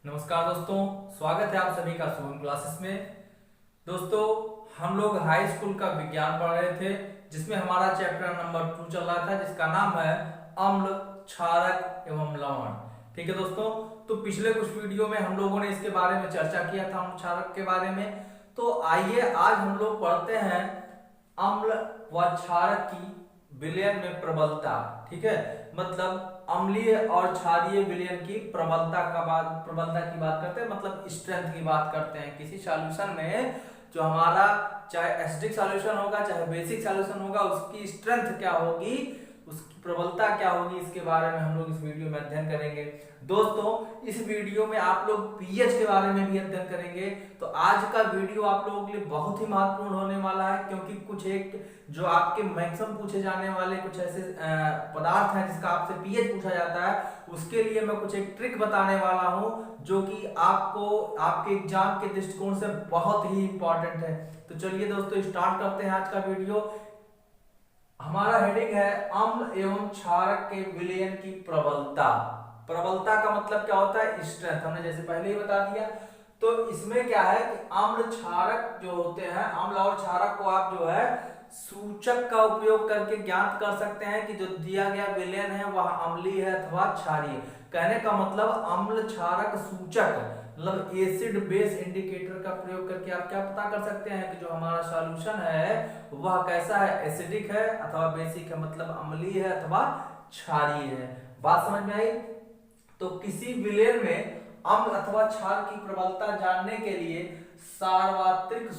नमस्कार दोस्तों, स्वागत है आप सभी का शुभम क्लासेस में। दोस्तों, हम लोग हाई स्कूल का विज्ञान पढ़ रहे थे, जिसमें हमारा चैप्टर नंबर 2 चल रहा था, जिसका नाम है अम्ल, क्षारक एवं लवण। ठीक है दोस्तों, तो पिछले कुछ वीडियो में हम लोगों ने इसके बारे में चर्चा किया था, अम्ल क्षारक के बारे में। तो आइए आज हम लोग पढ़ते हैं अम्ल व क्षारक की विलयन में प्रबलता। ठीक है, मतलब अम्लीय और क्षारीय विलयन की प्रबलता की बात करते हैं, मतलब स्ट्रेंथ की बात करते हैं। किसी सॉल्यूशन में जो हमारा चाहे एसिडिक सॉल्यूशन होगा चाहे बेसिक सॉल्यूशन होगा, उसकी स्ट्रेंथ क्या होगी, उसकी प्रबलता क्या होगी, इसके बारे में हम लोग इस वीडियो में अध्ययन करेंगे। दोस्तों, इस वीडियो में आप लोग पीएच के बारे में भी अध्ययन करेंगे। तो आज का वीडियो आप लोगों के लिए बहुत ही महत्वपूर्ण होने वाला है, क्योंकि कुछ एक जो आपके मैक्सिमम पूछे जाने वाले कुछ ऐसे पदार्थ हैं जिसका आपसे पीएच पूछा जाता है, उसके लिए मैं कुछ एक ट्रिक बताने वाला हूं, जो कि आपको आपके एग्जाम के दृष्टिकोण से बहुत ही इंपॉर्टेंट है। तो चलिए दोस्तों, स्टार्ट करते हैं आज का वीडियो। हमारा हेडिंग है अम्ल एवं क्षारक के विलयन की प्रबलता। प्रबलता का मतलब क्या होता है? स्ट्रेंथ, हमने जैसे पहले ही बता दिया। तो इसमें क्या है कि अम्ल क्षारक जो होते हैं, अम्ल और क्षारक को आप जो है सूचक का उपयोग करके ज्ञात कर सकते हैं कि जो दिया गया विलयन है वह अम्लीय है अथवा क्षारीय। कहने का मतलब अम्ल क्षारक सूचक मतलब एसिड बेस इंडिकेटर का प्रयोग करके आप क्या पता कर सकते हैं कि जो हमारा सॉल्यूशन है वह कैसा है, एसिडिक है अथवा बेसिक है, मतलब अम्लीय है अथवा क्षारीय है। बात समझ में आई? तो किसी विलयन में अम्ल अथवा क्षार की प्रबलता जानने के लिए सार्वत्रिक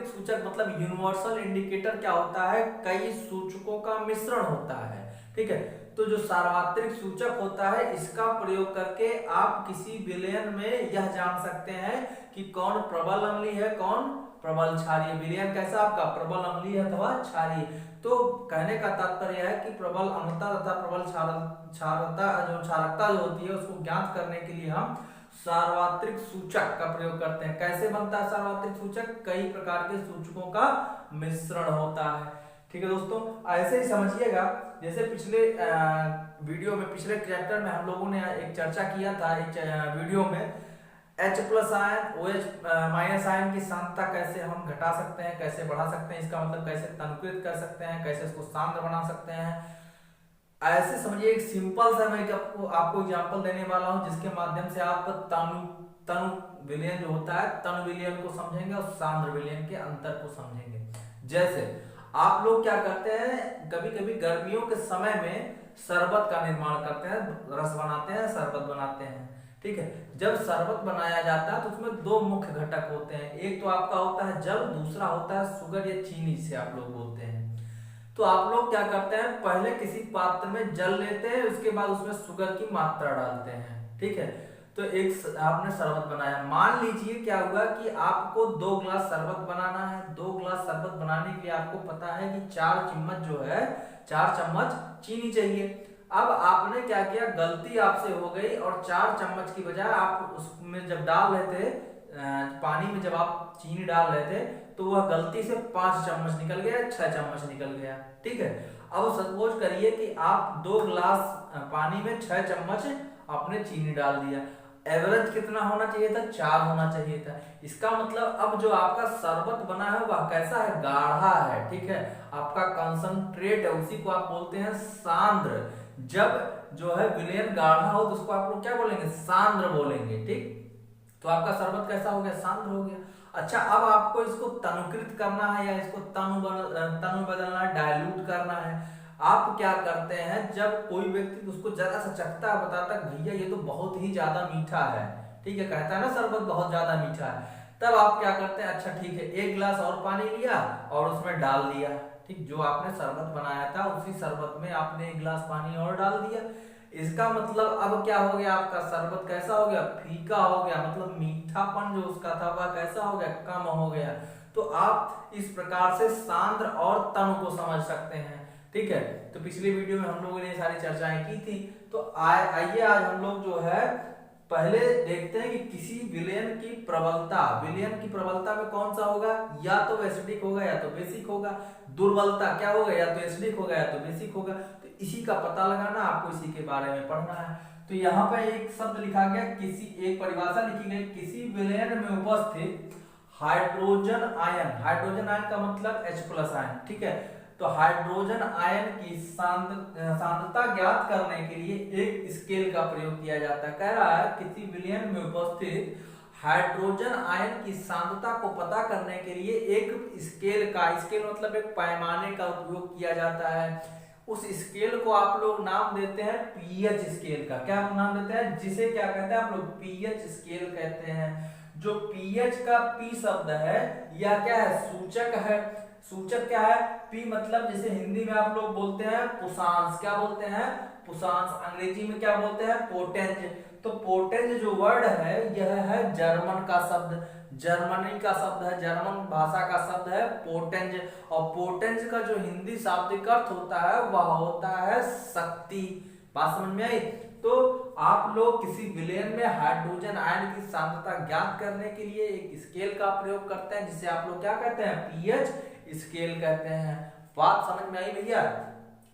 सूचक मतलब यूनिवर्सल इंडिकेटर क्या होता है? कई सूचकों का मिश्रण होता है। ठीक है, तो जो सार्वत्रिक सूचक होता है, इसका प्रयोग करके आप किसी विलयन में यह जान सकते हैं कि कौन प्रबल अम्लीय है, कौन प्रबल क्षारीय। विलयन कैसा आपका? प्रबल अम्लीय अथवा क्षारीय। तो कहने का तात्पर्य है कि प्रबल अम्लता तथा प्रबल क्षारकता जो होती है, उसको ज्ञात करने के लिए हम सार्वत्रिक सूचक का प्रयोग करते हैं। कैसे बनता है सार्वत्रिक सूचक? कई प्रकार के सूचकों का मिश्रण होता है। ठीक है दोस्तों, ऐसे ही समझिएगा। जैसे पिछले वीडियो में, पिछले चैप्टर में हम लोगों ने एक चर्चा किया था, एक वीडियो में H+ आयन OH- आयन की सांद्रता कैसे हम घटा सकते हैं, कैसे बढ़ा सकते हैं, इसका मतलब कैसे तनुकृत कर सकते हैं, कैसे इसको सांद्र बना सकते हैं। ऐसे समझिए, एक सिंपल सा मैं आपको एग्जांपल देने वाला हूं, जिसके माध्यम से आप तनु विलयन जो होता है, तनु विलयन को समझेंगे और सांद्र विलयन के अंतर को समझेंगे। जैसे आप लोग क्या करते हैं, कभी कभी गर्मियों के समय में शरबत का निर्माण करते हैं, रस बनाते हैं, शरबत बनाते हैं। ठीक है, जब शरबत बनाया जाता है तो उसमें दो मुख्य घटक होते हैं। एक तो आपका होता है जल, दूसरा होता है शुगर या चीनी, से आप लोग बोलते हैं। तो आप लोग क्या करते हैं, पहले किसी पात्र में जल लेते हैं, उसके बाद उसमें शुगर की मात्रा डालते हैं। ठीक है, तो एक आपने शरबत बनाया, मान लीजिए क्या हुआ कि आपको 2 गिलास शरबत बनाना है। 2 गिलास शरबत बनाने के लिए आपको पता है कि 4 चम्मच जो है, 4 चम्मच चीनी चाहिए। अब आपने क्या किया, गलती आपसे हो गई और 4 चम्मच की बजाय आप उसमें जब डाल रहे थे पानी में, जब आप चीनी डाल रहे थे, तो वह गलती से 5 चम्मच निकल गया, 6 चम्मच निकल गया। ठीक है, अब सपोज करिए कि आप 2 गिलास पानी में 6 चम्मच आपने चीनी डाल दिया। एवरेज कितना होना चाहिए था? 4 होना चाहिए था। इसका मतलब अब जो आपका शरबत बना है वह कैसा है? गाढ़ा है। ठीक है, आपका कंसंट्रेट है, उसी को आप बोलते हैं सांद्र। जब जो है विलयन गाढ़ा हो तो उसको आप लोग क्या बोलेंगे? सांद्र बोलेंगे। ठीक, तो आपका शरबत कैसा हो गया? सांद्र हो गया। अच्छा, अब आपको इसको तनुकृत करना है या इसको तनु बदलना है, डायल्यूट करना है। आप क्या करते हैं, जब कोई व्यक्ति उसको जरा सा चखता है, बताता है भैया ये तो बहुत ही ज्यादा मीठा है, ठीक है, कहता है ना शरबत बहुत ज्यादा मीठा है, तब आप क्या करते हैं, अच्छा ठीक है, 1 गिलास और पानी लिया और उसमें डाल दिया। ठीक, जो आपने शरबत बनाया था उसी शरबत में आपने 1 गिलास पानी और डाल दिया। इसका मतलब अब क्या हो गया, आपका शरबत कैसा हो गया? फीका हो गया, मतलब मीठापन जो उसका था वह कैसा हो गया? कम हो गया। तो आप इस प्रकार से सांद्र और तनु को समझ सकते हैं। ठीक है, तो पिछली वीडियो में हम लोगों ने ये सारी चर्चाएं की थी। तो आइए आज हम लोग जो है पहले देखते हैं कि किसी विलयन की प्रबलता में कौन सा होगा, या तो एसिडिक होगा या तो बेसिक होगा। दुर्बलता क्या होगा? या तो एसिडिक होगा या तो बेसिक होगा। तो इसी का पता लगाना, आपको इसी के बारे में पढ़ना है। तो यहाँ पे एक शब्द लिखा गया, एक परिभाषा लिखी गई, किसी विलयन में उपस्थित हाइड्रोजन आयन, हाइड्रोजन आयन का मतलब H+ आयन, ठीक है। तो हाइड्रोजन आयन की सांद्रता ज्ञात करने के लिए एक स्केल का प्रयोग किया जाता है। कह रहा है किसी विलयन में उपस्थित हाइड्रोजन आयन की सांद्रता को पता करने के लिए एक स्केल मतलब एक पैमाने का उपयोग किया जाता है। उस स्केल को आप लोग नाम देते हैं पीएच स्केल का। क्या नाम देते हैं? जिसे क्या कहते हैं आप लोग? पीएच स्केल कहते हैं। जो पीएच का पी शब्द है यह क्या है? सूचक है। सूचक क्या है? पी मतलब जैसे हिंदी में आप लोग बोलते हैं पुषांश, क्या बोलते हैं? पुषांश। अंग्रेजी में क्या बोलते हैं? पोटेंज। तो पोटेंज जो वर्ड है यह है जर्मन का शब्द, जर्मनी का शब्द है, जर्मन भाषा का शब्द है पोटेंज। और पोटेंज का जो हिंदी शाब्दिक अर्थ होता है वह होता है शक्ति। बात समझ में आई? तो आप लोग किसी विलयन में हाइड्रोजन आयन की सांद्रता ज्ञात करने के लिए एक स्केल का प्रयोग करते हैं जिसे आप लोग क्या कहते हैं? पीएच स्केल कहते हैं। बात समझ में आई भैया?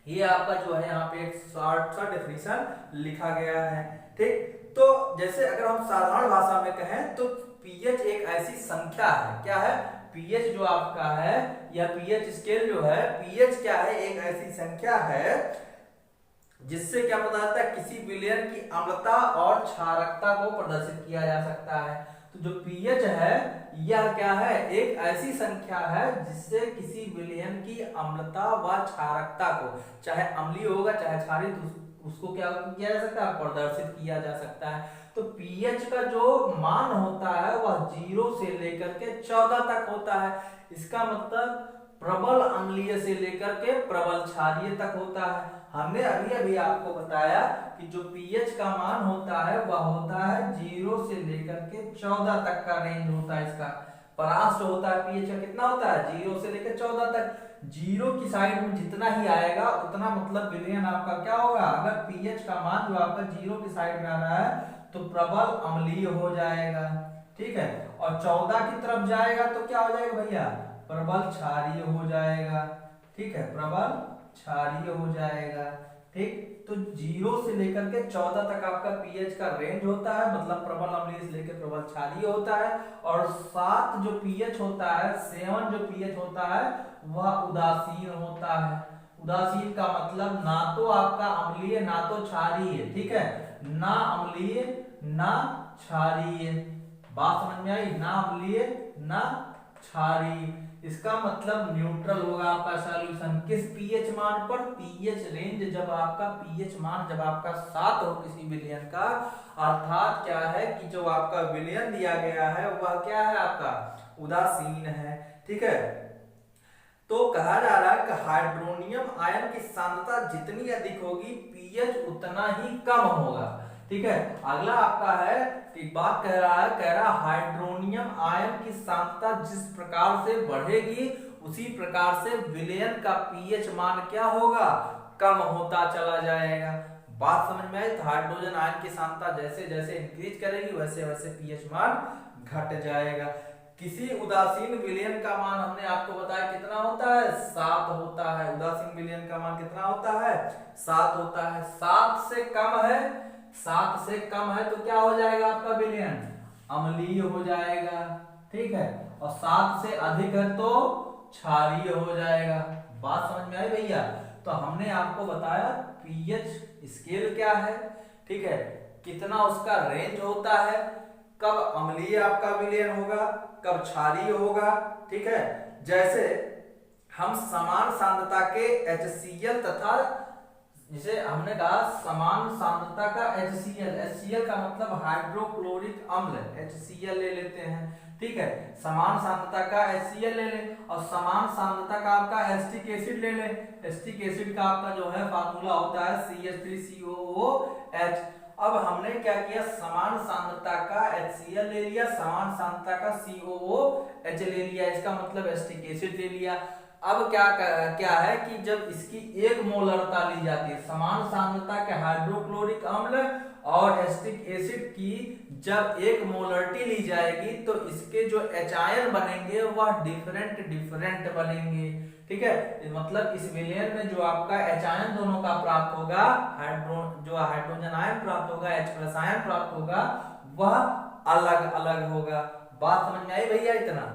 ये आपका जो है यहाँ पे एक शॉर्ट सा डेफिनेशन लिखा गया है, ठीक। तो जैसे अगर हम साधारण भाषा में कहें तो पीएच एक ऐसी संख्या है, क्या है? पीएच जो आपका है या पीएच स्केल जो है, पीएच क्या है? एक ऐसी संख्या है जिससे क्या पता चलता है किसी विलयन की अम्लता और क्षारकता को प्रदर्शित किया जा सकता है। तो जो पीएच है यह क्या है? एक ऐसी संख्या है जिससे किसी विलयन की अम्लता व क्षारकता को, चाहे अम्लीय होगा चाहे क्षारित, उसको क्या किया जा सकता है? प्रदर्शित किया जा सकता है। तो पीएच का जो मान होता है वह 0 से लेकर के 14 तक होता है। इसका मतलब प्रबल अम्लीय से लेकर के प्रबल क्षारीय तक होता है। हमने अभी आपको बताया कि जो पीएच का मान होता है वह होता है 0 से लेकर के 14 तक का रेंज होता है। इसका पराश्र होता है पीएच का, कितना होता है? 0 से लेकर 14 तक। 0 की साइड में जितना ही आएगा उतना मतलब विलयन आपका क्या होगा? अगर पीएच का मान जो आपका 0 की साइड में आ रहा है तो प्रबल अम्लीय हो जाएगा, ठीक है। और 14 की तरफ जाएगा तो क्या हो जाएगा भैया? प्रबल क्षारीय हो जाएगा, ठीक है। प्रबल क्षारीय हो जाएगा, ठीक। तो 0 से लेकर के 14 तक आपका पीएच का रेंज होता है, मतलब प्रबल अम्लीय से लेकर प्रबल क्षारीय होता है। और 7 जो पीएच होता है, 7 जो पीएच होता है वह उदासीन होता है। उदासीन का मतलब ना तो आपका अम्लीय ना तो क्षारीय, ठीक है। ना अम्लीय ना क्षारीय। बात समझ में आई? ना अम्लीय ना क्षारीय। इसका मतलब न्यूट्रल होगा आपका सॉल्यूशन। किस पीएच मान पर? पीएच रेंज जब आपका पीएच मान जब आपका 7 हो किसी विलयन का, अर्थात क्या है कि जो आपका विलयन दिया गया है वह क्या है? आपका उदासीन है, ठीक है। तो कहा जा रहा है कि हाइड्रोनियम आयन की सांद्रता जितनी अधिक होगी पीएच उतना ही कम होगा, ठीक है। अगला आपका है एक बात कह रहा हाइड्रोनियम आयन की सांद्रता जिस प्रकार से बढ़ेगी उसी प्रकार से विलयन का पीएच मान क्या होगा? कम होता चला जाएगा। बात समझ में आई? तो हाइड्रोजन आयन की सांद्रता जैसे जैसे इंक्रीज करेगी वैसे वैसे पीएच मान घट जाएगा। किसी उदासीन विलयन का मान हमने आपको बताया कितना होता है? 7 होता है। उदासीन विलयन का मान कितना होता है? 7 होता है। 7 से कम है, 7 से कम है तो क्या हो जाएगा आपका विलयन? अम्लीय हो जाएगा, ठीक है। और 7 से अधिक है तो क्षारीय हो जाएगा। बात समझ में आई भैया? तो हमने आपको बताया पीएच स्केल क्या है, ठीक है, कितना उसका रेंज होता है, कब अम्लीय आपका विलयन होगा, कब क्षारीय होगा, ठीक है। जैसे हम समान सांद्रता के HCl तथा जिसे हमने कहा समान सांद्रता का HCl का मतलब हाइड्रोक्लोरिक अम्ल, HCl ले लेते हैं, ठीक है। समान सांद्रता का HCl ले लें और समान सांद्रता का आपका एसिटिक एसिड ले लें। एसिटिक एसिड का आपका जो है फार्मूला होता है CH3COOH। अब हमने क्या किया? समान सांद्रता का HCl ले लिया, समान सांद्रता का COOH ले लिया, इसका मतलब एसिटिक एसिड ले लिया। अब क्या है कि जब इसकी 1 मोलरता ली जाती है, समान सांद्रता के हाइड्रोक्लोरिक अम्ल और एसिटिक एसिड की जब एक मोलरिटी ली जाएगी तो इसके जो H आयन बनेंगे वह डिफरेंट बनेंगे। ठीक है, मतलब इस विलयन में जो आपका H आयन दोनों का प्राप्त होगा, जो हाइड्रोजन आयन प्राप्त होगा, H+ आयन प्राप्त होगा, वह अलग अलग होगा। बात समझ में आई भैया? इतना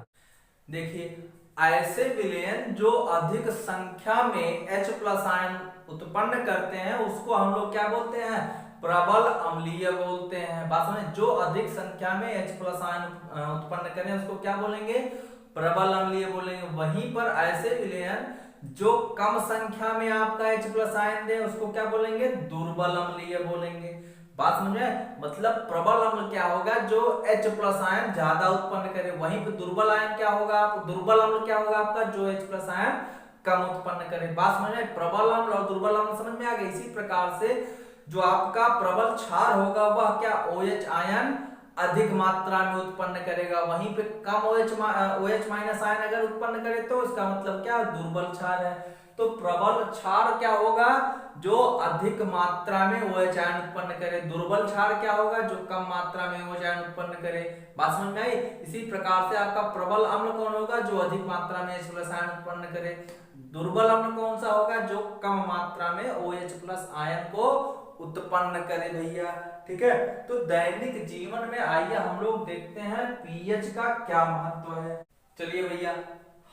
देखिए, ऐसे विलयन जो अधिक संख्या में H+ आयन उत्पन्न करते हैं उसको हम लोग क्या बोलते हैं? प्रबल अम्लीय बोलते हैं। बात समझ? जो अधिक संख्या में H+ आयन उत्पन्न करें उसको क्या बोलेंगे? प्रबल अम्लीय बोलेंगे। वहीं पर ऐसे विलयन जो कम संख्या में आपका H+ आयन दे उसको क्या बोलेंगे? दुर्बल अम्लीय बोलेंगे। बात समझे? मतलब प्रबल अम्ल क्या होगा? जो H+ आयन ज्यादा उत्पन्न करे। वहीं पे दुर्बल आयन क्या होगा? दुर्बल अम्ल क्या होगा आपका? जो H+ आयन कम उत्पन्न करे। बात समझ में? प्रबल अम्ल और दुर्बल अम्ल समझ में आ गई। इसी प्रकार से जो आपका प्रबल क्षार होगा वह क्या? OH आयन अधिक मात्रा में उत्पन्न करेगा। वहीं पे कम OH- आयन अगर उत्पन्न करे तो इसका मतलब क्या? दुर्बल क्षार है। तो प्रबल क्षार क्या होगा? जो अधिक मात्रा में OH आयन उत्पन्न करे। दुर्बल क्षार क्या होगा? जो कम मात्रा में OH आयन उत्पन्न करे। बात समझ में आई? इसी प्रकार से आपका प्रबल अम्ल कौन होगा? जो अधिक मात्रा में H+ आयन उत्पन्न करे। दुर्बल अम्ल कौन सा होगा? जो कम मात्रा में OH+ आयन को उत्पन्न करे भैया। ठीक है, तो दैनिक जीवन में आइए हम लोग देखते हैं पीएच का क्या महत्व है। चलिए भैया,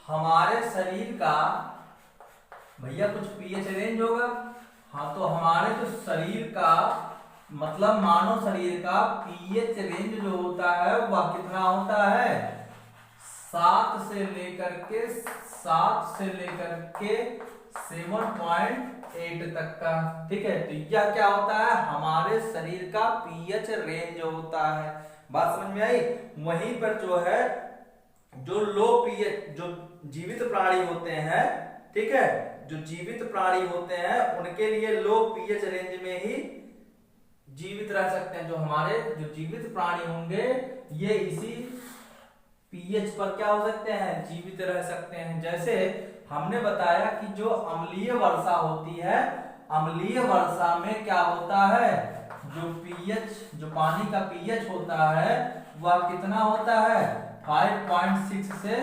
हमारे शरीर का भैया कुछ पीएच रेंज होगा। हाँ, तो हमारे जो शरीर का मतलब मानव शरीर का पीएच रेंज जो होता है वह कितना होता है? 7 से लेकर के 7.8 तक का। ठीक है, तो यह क्या होता है? हमारे शरीर का पीएच रेंज होता है। बात समझ में आई? वहीं पर जो है जो लो पीएच जो जीवित प्राणी होते हैं, ठीक है, जो जीवित प्राणी होते हैं उनके लिए लो पीएच रेंज में ही जीवित रह सकते हैं। जो हमारे जो जीवित प्राणी होंगे ये इसी पीएच पर क्या हो सकते हैं? जीवित रह सकते हैं। जैसे हमने बताया कि जो अम्लीय वर्षा होती है, अम्लीय वर्षा में क्या होता है? जो पीएच जो पानी का पीएच होता है वह कितना होता है? 5.6 से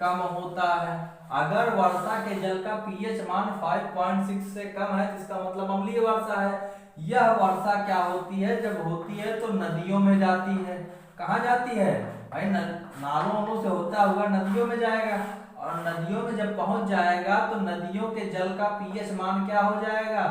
कम होता है। अगर वर्षा के जल का पीएच मान 5.6 से कम है तो इसका मतलब अम्लीय वर्षा है। यह वर्षा क्या होती है? जब होती है तो नदियों में जाती है। कहाँ जाती है भाई? नालों से होता हुआ नदियों में जाएगा, और नदियों में जब पहुंच जाएगा तो नदियों के जल का पीएच मान क्या हो जाएगा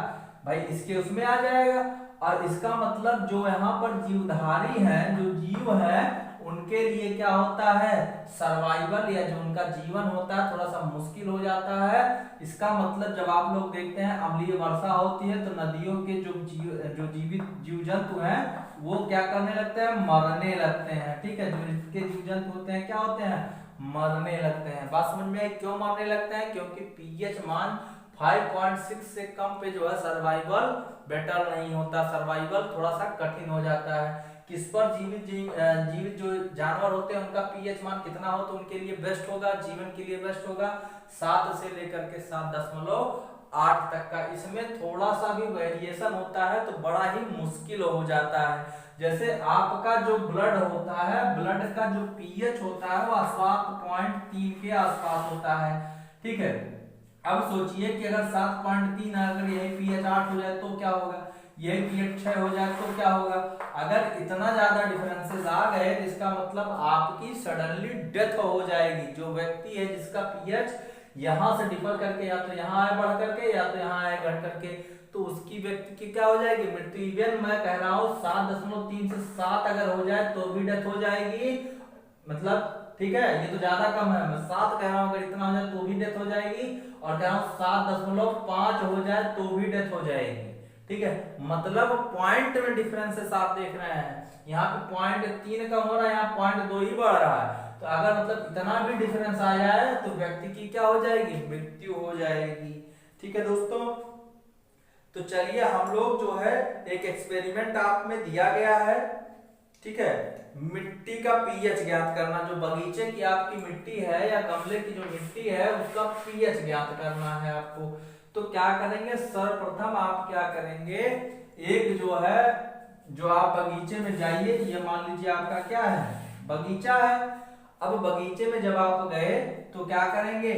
भाई? इसके उसमें आ जाएगा। और इसका मतलब जो यहाँ पर जीवधारी है, जो जीव है, उनके लिए क्या होता है? सर्वाइवल या जो उनका जीवन होता है थोड़ा सा मुश्किल हो जाता है। इसका मतलब जब आप लोग देखते हैं अम्लीय वर्षा होती है तो नदियों के जो जीवित जीव जंतु हैं वो क्या करने लगते हैं? मरने लगते हैं। ठीक है, जो इसके जीव जंतु होते हैं क्या होते हैं? मरने लगते हैं। बात समझ में आई? क्यों मरने लगते हैं? क्योंकि पीएच मान 5.6 से कम पे जो है सर्वाइवल बेटर नहीं होता, सर्वाइवल थोड़ा सा कठिन हो जाता है। किस पर? जीवित जो जानवर होते हैं उनका पीएच मान कितना हो तो उनके लिए बेस्ट होगा, जीवन के लिए बेस्ट होगा? 7 से लेकर के 7.8 तक का। इसमें थोड़ा सा भी वेरिएशन होता है तो बड़ा ही मुश्किल हो जाता है। जैसे आपका जो ब्लड होता है, ब्लड का जो पीएच होता है वह 7.3 के आसपास होता है। ठीक है, अब सोचिए कि अगर 7.3 अगर यही पीएच 8 हो जाए तो क्या होगा? यही पीएच 6 हो जाए तो क्या होगा? अगर इतना ज्यादा डिफरेंसेस आ गए तो इसका मतलब आपकी सडनली डेथ हो जाएगी। जो व्यक्ति है जिसका पीएच यहां से डिफर करके या तो यहाँ आए बढ़ करके या तो यहाँ आए घट करके, तो उसकी व्यक्ति की क्या हो जाएगी? मृत्यु। इवन मैं कह रहा हूँ 7.3 से 7 अगर हो जाए तो भी डेथ हो जाएगी। मतलब ठीक है, ये तो ज्यादा कम है, मैं 7 कह रहा हूँ, अगर इतना हो जाए तो भी डेथ हो जाएगी, और कह रहा हूँ 7.5 हो जाए तो भी डेथ हो जाएगी। ठीक है, मतलब पॉइंट में डिफरेंसेस आप देख रहे हैं। यहाँ पे 0.3 कम हो रहा है, यहाँ 0.2 ही बढ़ रहा है। तो अगर मतलब इतना भी डिफरेंस आ जाए तो व्यक्ति की क्या हो जाएगी? मृत्यु हो जाएगी। ठीक है दोस्तों, तो चलिए हम लोग जो है एक एक्सपेरिमेंट आप में दिया गया है। ठीक है, मिट्टी का पीएच ज्ञात करना। जो बगीचे की आपकी मिट्टी है या गमले की जो मिट्टी है उसका पीएच ज्ञात करना है आपको। तो क्या करेंगे? सर्वप्रथम आप क्या करेंगे? एक जो है जो आप बगीचे में जाइए, ये मान लीजिए आपका क्या है, बगीचा है। अब बगीचे में जब आप गए तो क्या करेंगे,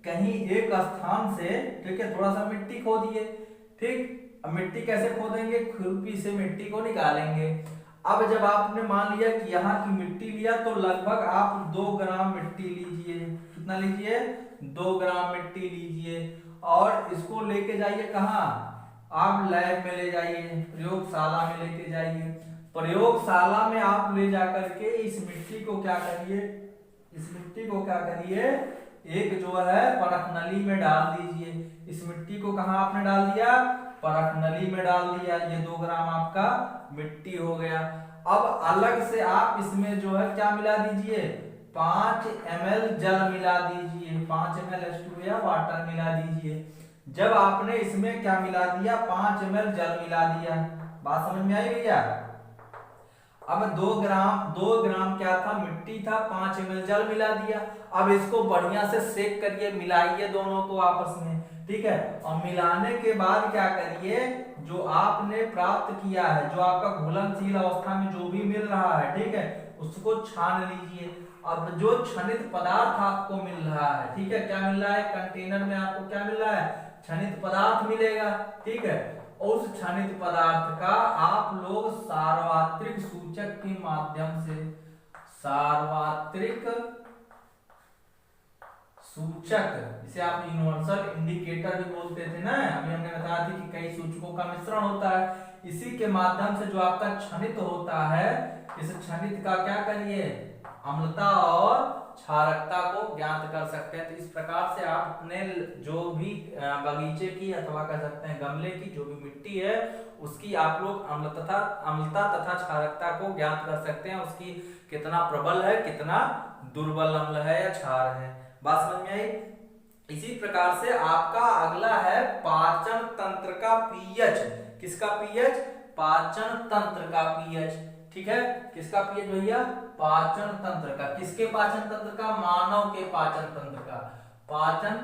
कहीं एक स्थान से, ठीक है, थोड़ा सा मिट्टी खोदिए। ठीक, अब मिट्टी कैसे खोदेंगे, खुरपी से मिट्टी को निकालेंगे। अब जब आपने मान लिया कि यहाँ की मिट्टी लिया, तो लगभग आप 2 ग्राम मिट्टी लीजिए। कितना लीजिए, 2 ग्राम मिट्टी लीजिए, और इसको लेके जाइए कहाँ, आप लैब में ले जाइए, प्रयोगशाला में लेके जाइए। प्रयोगशाला में आप ले जाकर के इस मिट्टी को क्या करिए, इस मिट्टी को क्या करिए, एक जो है परख नली में डाल दीजिए। इस मिट्टी को कहाँ आपने डाल दिया, परख नली में डाल दिया। ये 2 ग्राम आपका मिट्टी हो गया। अब अलग से आप इसमें जो है क्या मिला दीजिए, 5 ml जल मिला दीजिए, 5 ml H2 या वाटर मिला दीजिए। जब आपने इसमें क्या मिला दिया, 5 ml जल मिला दिया, बात समझ में आई भैया। अब 2 ग्राम क्या था, मिट्टी था, 5 ml जल मिला दिया। अब इसको बढ़िया से सेक करिए, मिलाइए दोनों को आपस में, ठीक है। और मिलाने के बाद क्या करिए, जो आपने प्राप्त किया है, जो आपका घुलनशील अवस्था में जो भी मिल रहा है, ठीक है, उसको छान लीजिए। अब जो क्षणित पदार्थ आपको मिल रहा है, ठीक है, क्या मिल रहा है, कंटेनर में आपको क्या मिल रहा है, क्षणित पदार्थ मिलेगा, ठीक है। उस क्षणित पदार्थ का आप लोग सार्वत्रिक सूचक के माध्यम से, सार्वत्रिक सूचक, इसे आप यूनिवर्सल इंडिकेटर भी बोलते थे ना, अभी हमने बताया था कि कई सूचकों का मिश्रण होता है। इसी के माध्यम से जो आपका क्षणित होता है, इस क्षणित का क्या करिए, अम्लता और क्षारकता को ज्ञात कर सकते हैं। तो इस प्रकार से आप अपने जो भी बगीचे की अथवा कह सकते हैं गमले की जो भी मिट्टी है, उसकी आप लोग अम्लता तथा क्षारकता को ज्ञात कर सकते हैं। उसकी कितना प्रबल है, कितना दुर्बल अम्ल है या क्षार है। बात समझ में आई। इसी प्रकार से आपका अगला है पाचन तंत्र का पीएच। किसका पीएच, पाचन तंत्र का पीएच, ठीक है। किसका पीएच भैया, पाचन तंत्र का। किसके पाचन तंत्र का, मानव के पाचन तंत्र का, पाचन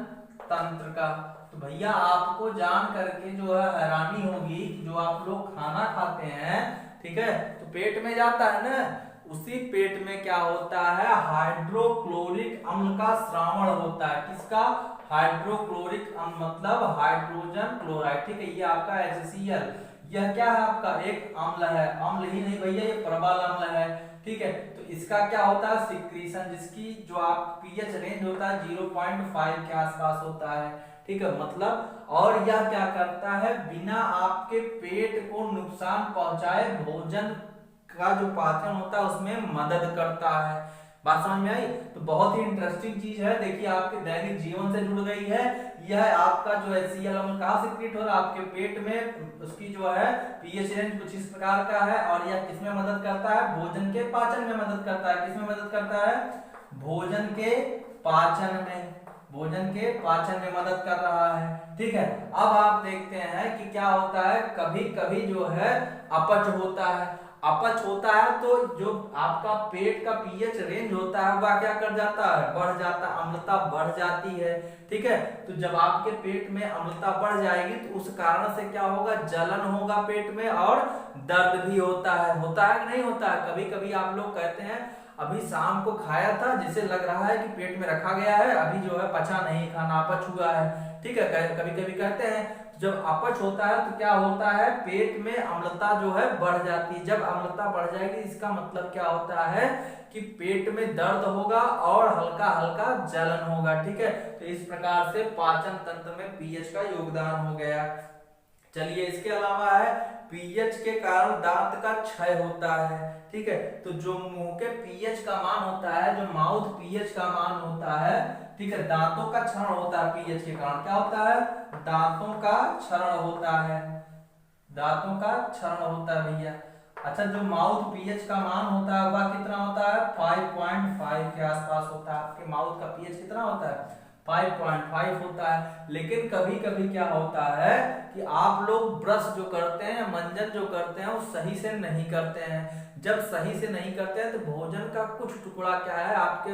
तंत्र का। तो भैया आपको जान करके जो है हैरानी होगी कि जो आप लोग खाना खाते हैं, ठीक है, तो पेट में जाता है ना, उसी पेट में क्या होता है, हाइड्रोक्लोरिक अम्ल का श्रावण होता है। किसका, हाइड्रोक्लोरिक अम्ल, मतलब हाइड्रोजन क्लोराइड, ठीक है। ये आपका HCl, यह क्या है, आपका एक अम्ल है। अम्ल ही नहीं भैया, ये प्रबल अम्ल है, ठीक है। तो इसका क्या होता है, सिक्रीशन, जिसकी जो आप पीएच रेंज होता है 0.5 के आसपास होता है, ठीक है, मतलब। और यह क्या करता है, बिना आपके पेट को नुकसान पहुंचाए भोजन का जो पाचन होता है उसमें मदद करता है। बात समझ में आई। तो बहुत ही इंटरेस्टिंग चीज है, देखिए आपके दैनिक जीवन से जुड़ गई है। यह आपका जो HCl अम्ल कहाँ सिक्रीट हो रहा है, आपके पेट में, उसकी जो है पीएच रेंज कुछ इस प्रकार का है। और यह किसमें मदद करता है, भोजन के पाचन में मदद करता है। किसमें मदद करता है, भोजन के पाचन में, भोजन के पाचन में मदद कर रहा है, ठीक है। अब आप देखते हैं कि क्या होता है, कभी कभी जो है अपच होता है। अपच होता है तो जो आपका पेट का पीएच रेंज होता है वह क्या कर जाता है, बढ़ जाता है, अम्लता बढ़ जाती है, ठीक है। तो जब आपके पेट में अम्लता बढ़ जाएगी तो उस कारण से क्या होगा, जलन होगा पेट में और दर्द भी होता है कि नहीं होता है। कभी कभी आप लोग कहते हैं अभी शाम को खाया था, जिसे लग रहा है कि पेट में रखा गया है, अभी जो है पचा नहीं, खाना अपच हुआ है, ठीक है, कभी कभी कहते हैं। जब अपच होता है तो क्या होता है, पेट में अम्लता जो है बढ़ जाती है। जब अम्लता बढ़ जाएगी इसका मतलब क्या होता है कि पेट में दर्द होगा और हल्का हल्का जलन होगा, ठीक है। तो इस प्रकार से पाचन तंत्र में पीएच का योगदान हो गया। चलिए, इसके अलावा है पीएच के कारण दांत का क्षय होता है, ठीक है। तो जो मुंह के पीएच का मान होता है, जो माउथ पीएच का मान होता है, ठीक है, दांतों का क्षरण होता है पीएच के कारण। क्या होता है, दांतों का क्षरण होता है, दांतों का क्षरण होता है भैया। अच्छा, जो माउथ पीएच का मान होता है वह कितना होता है, 5.5 के आसपास होता है। आपके माउथ का पीएच कितना होता है, 5.5 होता है। लेकिन कभी कभी क्या होता है कि आप लोग ब्रश जो करते हैं, मंजन जो करते हैं, वो सही से नहीं करते हैं। जब सही से नहीं करते हैं तो भोजन का कुछ टुकड़ा क्या है आपके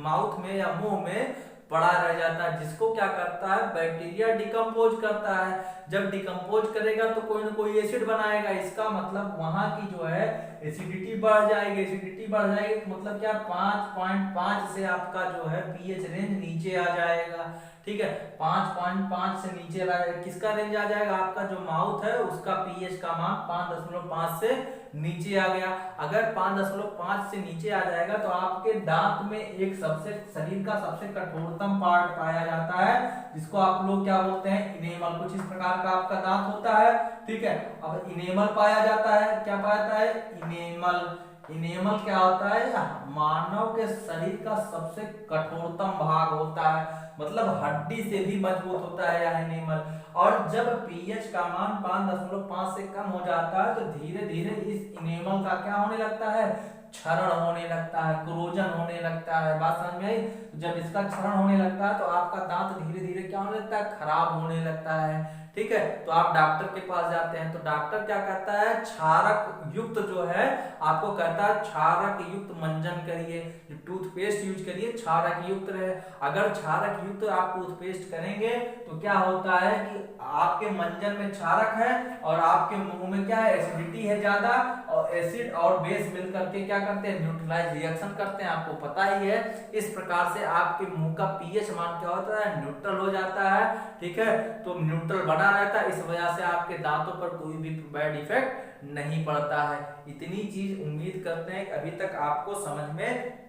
माउथ में या मुंह में पड़ा रह जाता है, जिसको क्या करता है बैक्टीरिया डिकम्पोज करता है। जब डिकम्पोज करेगा तो कोई ना कोई एसिड बनाएगा, इसका मतलब वहां की जो है एसिडिटी बढ़ जाएगी। एसिडिटी बढ़ जाएगी मतलब क्या, 5.5 से आपका जो है पीएच रेंज नीचे आ जाएगा। ठीक है, 5.5 से नीचे किसका रेंज आ जाएगा, आपका जो माउथ है उसका पीएच का मान 5.5 से नीचे आ गया। अगर 5.5 से नीचे आ जाएगा तो आपके दांत में एक सबसे शरीर का सबसे कठोरतम पार्ट पाया जाता है, जिसको आप लोग क्या बोलते हैं, इनेमल। कुछ इस प्रकार का आपका दांत होता है। ठीक है, अब इनेमल पाया जाता है। क्या पाया जाता है, इनेमल। इनेमल क्या होता है, मानव के शरीर का सबसे कठोरतम भाग होता है, मतलब हड्डी से भी मजबूत होता है यह इनेमल। और जब पीएच का मान 5.5 से कम हो जाता है तो धीरे धीरे इस इनेमल का क्या होने लगता है, क्षरण होने लगता है, क्रोजन होने लगता है। बात समझ में आई। जब इसका क्षरण होने लगता है तो आपका दांत धीरे धीरे क्या होने लगता है, खराब होने लगता है। ठीक है, तो आप डॉक्टर के पास जाते हैं तो डॉक्टर क्या कहता है, क्षारक युक्त जो है आपको कहता है क्षारक युक्त मंजन करिए, टूथपेस्ट यूज करिए क्षारक युक्त रहे। अगर क्षारक युक्त आप टूथपेस्ट करेंगे तो क्या होता है कि आपके मंजन में क्षारक है और आपके मुंह में क्या है, एसिडिटी है ज्यादा, और एसिड और बेस मिल करके क्या करते हैं, न्यूट्रलाइज रिएक्शन करते हैं, आपको पता ही है। इस प्रकार से आपके मुंह का पीएच मान क्या होता है, न्यूट्रल हो जाता है। ठीक है, तो न्यूट्रल बना रहता है, इस वजह से आपके दांतों पर कोई भी बैड इफेक्ट नहीं पड़ता है। इतनी चीज उम्मीद करते हैं कि अभी तक आपको समझ में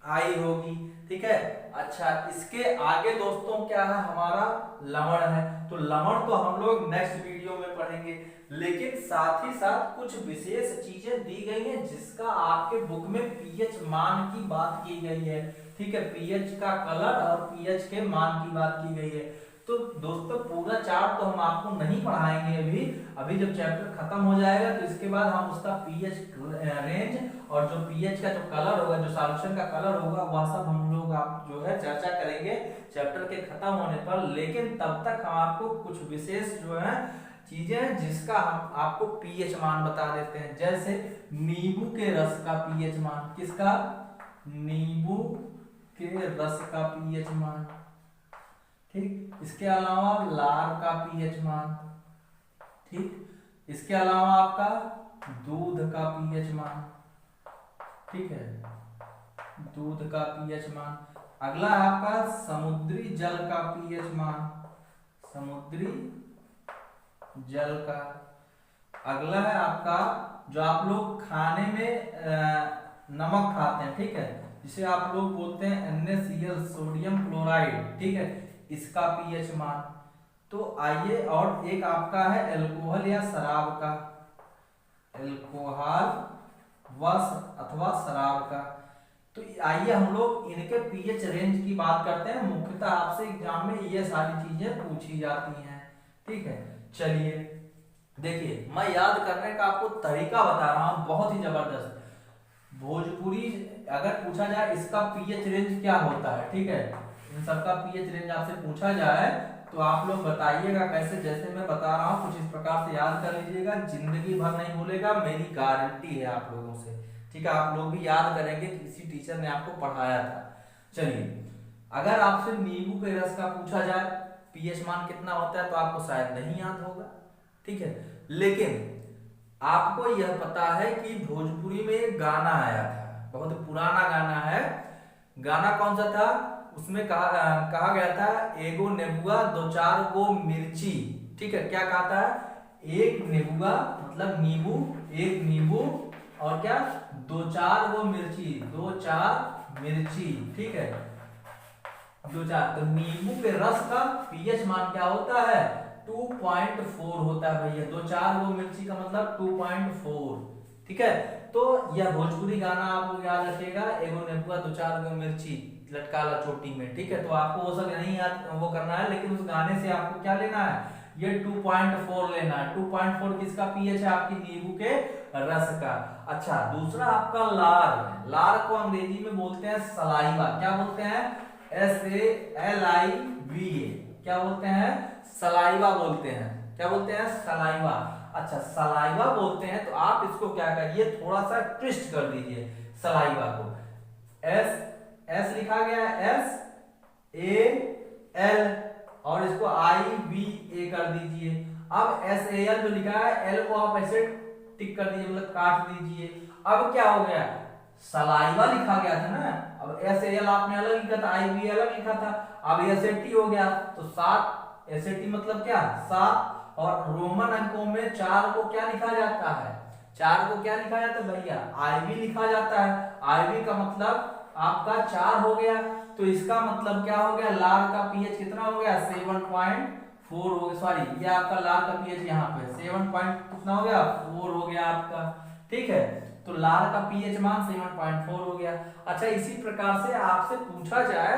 आई होगी। ठीक है, अच्छा इसके आगे दोस्तों क्या है, हमारा लवण है। तो लवण तो हम लोग नेक्स्ट वीडियो में पढ़ेंगे, लेकिन साथ ही साथ कुछ विशेष चीजें दी गई हैं जिसका आपके बुक में पीएच मान की बात की गई है। ठीक है, पीएच का कलर और पीएच के मान की बात की गई है। तो दोस्तों पूरा चार्ट तो हम आपको नहीं पढ़ाएंगे अभी जब चैप्टर खत्म हो जाएगा तो इसके बाद हम उसका पीएच रेंज और जो पीएच का जो कलर होगा, जो सॉल्यूशन का कलर होगा, वह सब हम लोग आप जो है चर्चा करेंगे चैप्टर के खत्म होने पर। लेकिन तब तक हम आपको कुछ विशेष जो है चीजें जिसका हम आपको पीएच मान बता देते हैं, जैसे नींबू के रस का पीएच मान। किसका, नींबू के रस का पीएच मान। ठीक, इसके अलावा लार का पीएच मान। ठीक, इसके अलावा आपका दूध का पीएच मान। ठीक है, दूध का पीएच मान। अगला है आपका समुद्री जल का पीएच मान, समुद्री जल का। अगला है आपका जो आप लोग खाने में नमक खाते हैं, ठीक है, जिसे आप लोग बोलते हैं NaCl, सोडियम क्लोराइड। ठीक है, इसका पीएच मान। तो आइए, और एक आपका है अल्कोहल या शराब का, अल्कोहल व अथवा शराब का। तो आइए हम लोग इनके पीएच रेंज की बात करते हैं। मुख्यतः आपसे एग्जाम में ये सारी चीजें पूछी जाती हैं। ठीक है, चलिए देखिए, मैं याद करने का आपको तरीका बता रहा हूं, बहुत ही जबरदस्त। भोजपुरी अगर पूछा जाए इसका पीएच रेंज क्या होता है, ठीक है, इन सबका पीएच रेंज आपसे पूछा जाए तो आप लोग बताइएगा कैसे, जैसे मैं बता रहा हूँ कुछ इस प्रकार से याद कर लीजिएगा, जिंदगी भर नहीं भूलेगा, मेरी गारंटी है आप लोगों से। ठीक है, आप लोग भी याद करेंगे, किसी टीचर ने आपको पढ़ाया था। चलिए, अगर आपसे नींबू के रस का पूछा जाए पीएच मान कितना होता है तो आपको शायद नहीं याद होगा। ठीक है, लेकिन आपको यह पता है कि भोजपुरी में एक गाना आया था, बहुत पुराना गाना है। गाना कौन सा था, उसमें कहा गया था, एगो नेबुआ दो चार गो मिर्ची। ठीक है, क्या कहा था, एक नेबुआ मतलब नींबू, एक नींबू और क्या, दो चार गो मिर्ची, दो चार मिर्ची। ठीक है, दो चार। तो नींबू के रस का पीएच मान क्या होता है, 2.4 होता है भैया। दो चार गो मिर्ची का मतलब 2.4। ठीक है, तो यह भोजपुरी गाना आप लोग याद रखिएगा, एगो नेबुआ दो चार गो मिर्ची लटकाला चोटी में। ठीक है, तो आपको वो सब नहीं याद वो करना है, लेकिन उस गाने से आपको क्या लेना है, ये 2.4 लेना है। 2.4 किसका पीएच है, आपकी नींबू के रस का। अच्छा, दूसरा आपका लार। लार को अंग्रेजी में बोलते हैं सलाइवा। क्या बोलते हैं, SALIVA। क्या बोलते हैं, सलाइवा बोलते हैं। क्या बोलते हैं, सलाइवा। अच्छा, सलाइवा बोलते हैं तो आप इसको क्या करिए, थोड़ा सा ट्विस्ट कर दीजिए सलाइवा को। एस लिखा गया है, और इसको IBA कर दीजिए। अब SAL जो लिखा है L को आप ऐसे टिक कर दीजिए, मतलब काट दीजिए। अब क्या हो गया, सलाइवा लिखा गया था ना, अब SAL आपने अलग लिखा था, IBA अलग लिखा था, अब SAT हो गया। तो 7 SAT मतलब क्या 7, और रोमन अंकों में 4 को क्या लिखा जाता है, 4 को क्या लिखा जाता है भैया, IB लिखा जाता है। IB का मतलब आपका 4 हो गया। तो इसका मतलब क्या हो गया, लार का पीएच कितना हो गया 7.4 हो गया, सॉरी ये आपका लार का पीएच यहाँ पे 7 पॉइंट कितना हो गया 4 हो गया आपका, ठीक है। तो लार का पीएच मान 7.4 हो गया। अच्छा, इसी प्रकार से आपसे पूछा जाए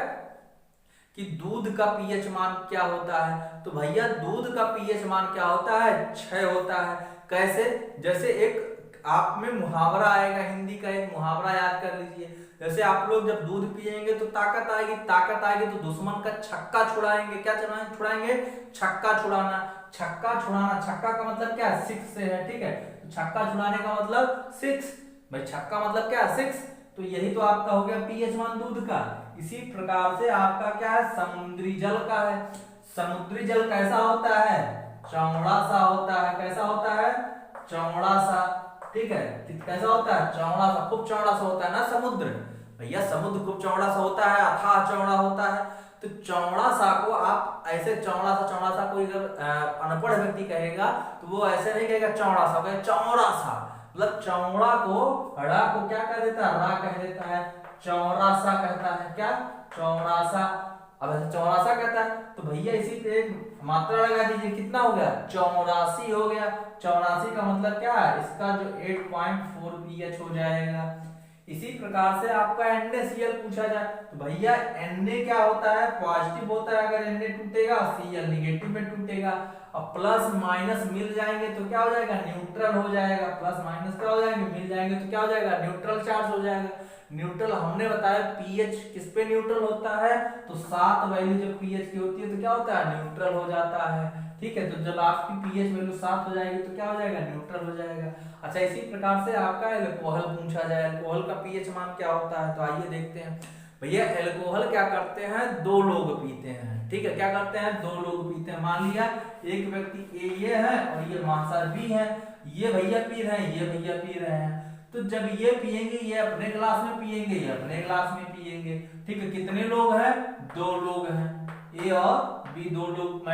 कि दूध का पीएच मान क्या होता है, तो भैया दूध का पीएच मान क्या होता है 6 होता है। कैसे, जैसे एक आप में मुहावरा आएगा, हिंदी का एक मुहावरा याद कर लीजिए। जैसे आप लोग जब दूध पिएंगे तो ताकत आएगी, ताकत आएगी तो दुश्मन का छक्का छुड़ाएंगे। क्या छुड़ाएंगे, छक्का छुड़ाना। छक्का छुड़ाना, छक्का का मतलब क्या है 6 से है, ठीक है। तो छक्का छुड़ाने का मतलब 6, भाई छक्का मतलब क्या 6। तो यही तो आपका हो गया पीएच मान दूध का। इसी प्रकार से आपका क्या है, समुद्री जल का है। समुद्री जल कैसा होता है, चौड़ा सा होता है। कैसा होता है, चौड़ा सा, ठीक है। कैसा होता है, चौड़ा सा, खूब चौड़ा सा होता है ना समुद्र। भैया समुद्र खूब चौड़ा सा होता है, अथाह चौड़ा होता है। तो चौड़ा सा को आप ऐसे चौड़ा सा कोई अगर अनपढ़ व्यक्ति कहेगा तो वो ऐसे नहीं कहेगा चौड़ा सा, कहेगा चौड़ा सा। मतलब चौड़ा को ड़ा को क्या कह देता है, रा कह देता है, चौड़ा सा कहता है। क्या, चौड़ा सा। अब ऐसे चौड़ा सा कहता है तो भैया इसी पे एक मात्रा लगा दीजिए, कितना हो गया 84 हो गया। 84 का मतलब क्या है, इसका जो 8.4 पीएच हो जाएगा। इसी प्रकार से आपका NaCl पूछा जाए तो भैया Na क्या होता है, पॉजिटिव होता है। अगर Na टूटेगा Cl निगेटिव में टूटेगा। अब प्लस माइनस मिल जाएंगे तो क्या हो जाएगा, न्यूट्रल हो जाएगा। प्लस माइनस क्या हो जाएंगे, मिल जाएंगे तो क्या हो जाएगा, न्यूट्रल चार्ज हो जाएगा। न्यूट्रल हमने बताया पीएच किस पे न्यूट्रल होता है, तो 7 वैल्यू जब पीएच की होती है तो क्या होता है, न्यूट्रल हो जाता है, ठीक है। तो जब आपकी पीएच वैल्यू 7 हो जाएगी तो क्या हो जाएगा, न्यूट्रल हो जाएगा। अच्छा, इसी प्रकार से आपका एल्कोहल पूछा जाए, एल्कोहल का पीएच मान क्या होता है, तो आइए देखते हैं। भैया एल्कोहल क्या करते हैं, 2 लोग पीते हैं, ठीक है। क्या करते हैं, 2 लोग पीते हैं। मान लिया एक व्यक्ति ये है और ये मास्टर बी है, ये भैया पी रहे हैं, ये भैया पी रहे हैं। तो जब ये पिएंगे, ये अपने ग्लास में पिएंगे, ये अपने ग्लास में पिएंगे, ठीक है। कितने लोग हैं, 2 लोग हैं, ए और बी, 2 लोग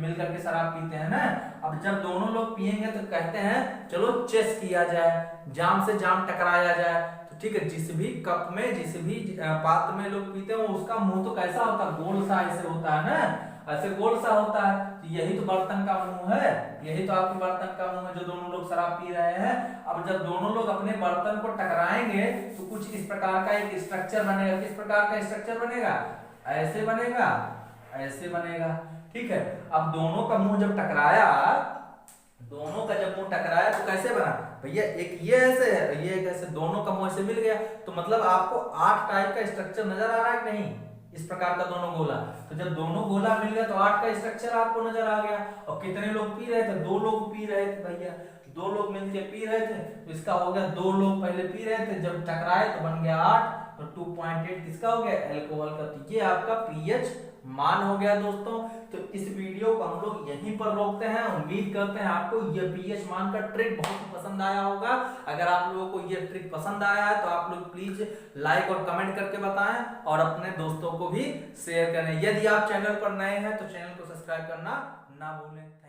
मिल करके शराब पीते हैं ना। अब जब दोनों लोग पिएंगे तो कहते हैं चलो चेस किया जाए, जाम से जाम टकराया जाए। तो ठीक है, जिस भी कप में, जिस भी पात्र में लोग पीते हैं उसका मुंह तो कैसा होता है, गोल सा ऐसे होता है ना, ऐसे गोल सा होता है। तो यही तो बर्तन का मुंह है, यही तो आपके बर्तन का मुंह है जो दोनों लोग शराब पी रहे हैं। अब जब दोनों लोग अपने बर्तन को टकराएंगे तो कुछ इस प्रकार का एक स्ट्रक्चर बनेगा। किस प्रकार का स्ट्रक्चर बनेगा, ऐसे बनेगा, ऐसे बनेगा, ठीक है। अब दोनों का मुंह जब टकराया, दोनों का जब मुंह टकराया तो कैसे बना भैया, एक ये ऐसे है, ये कैसे, दोनों का मुंह ऐसे मिल गया। तो मतलब आपको 8 टाइप का स्ट्रक्चर नजर आ रहा है कि नहीं, इस प्रकार का दोनों गोला। तो जब दोनों गोला मिल गया तो 8 का स्ट्रक्चर आपको नजर आ गया। और कितने लोग पी रहे थे, 2 लोग पी रहे थे भैया, 2 लोग मिलके पी रहे थे। तो इसका हो गया 2 लोग पहले पी रहे थे, जब टकराए तो बन गया 8, तो 2.8 किसका हो गया, एल्कोहल का। तो ये आपका पीएच मान हो गया दोस्तों। तो इस वीडियो को हम लोग यहीं पर रोकते हैं। उम्मीद करते हैं आपको ये पीएच मान का ट्रिक बहुत ही पसंद आया होगा। अगर आप लोगों को ये ट्रिक पसंद आया है तो आप लोग प्लीज लाइक और कमेंट करके बताएं और अपने दोस्तों को भी शेयर करें। यदि आप चैनल पर नए हैं तो चैनल को सब्सक्राइब करना ना भूलें।